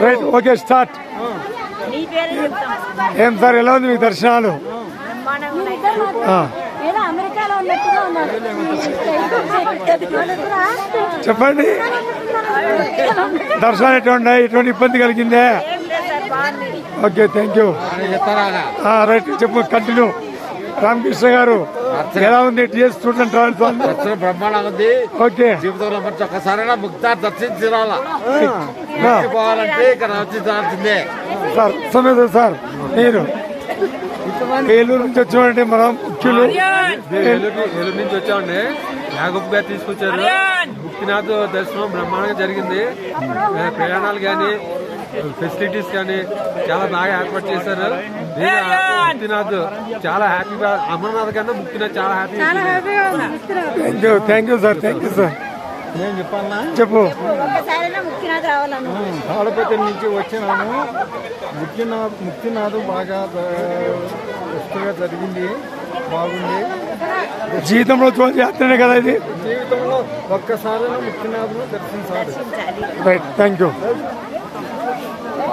Right okay start. ఏం sir ఎలా ఉంది మీకు దర్శనాలు? చెప్పండి దర్శనాలు ఎటువంటి ఎటువంటి ఇబ్బంది కలిగిందే? Okay thank you. రైట్ చెప్పు కంటిన్యూ. రామకృష్ణ గారు ఎలా ఉంది టీఎస్ స్టూడెంట్ ట్రావెల్స్? బ్రహ్మాండంగా ఉంది. ఓకే జీవితంలో మంచి ఒక్కసారైనా ముక్తార్ దర్శించాలంటే ఇక్కడ దర్శించాల్సిందే. సార్ సమేత సార్ మీరు ఏలూరు నుంచి వచ్చామండి మనం ముఖ్యులు ఏలూరు నుంచి వచ్చామండి. యాగప్ గారు తీసుకొచ్చారు. ముక్తినాథ్ దర్శనం బ్రహ్మాండంగా జరిగింది. ప్రయాణాలు కానీ ఫెసిలిటీస్ కానీ చాలా బాగా ఏర్పాటు చేశారు. ముక్తినాథ్ చాలా హ్యాపీగా, అమర్నాథ్ కన్నా ముక్తినాథ్ చాలా హ్యాపీగా. Thank you sir. Thank you sir. నేను చెప్పాలన్నా చెప్పు. తాడపత్రి నుంచి వచ్చినాము. ముక్తినాథ్ బాగా ఇష్టంగా జరిగింది, బాగుంది. జీవితంలో చూసి యాత్రనే కదా ఇది. జీవితంలో ఒక్కసారైనా ముక్తినాథ్ దర్శించాలి. Right thank you.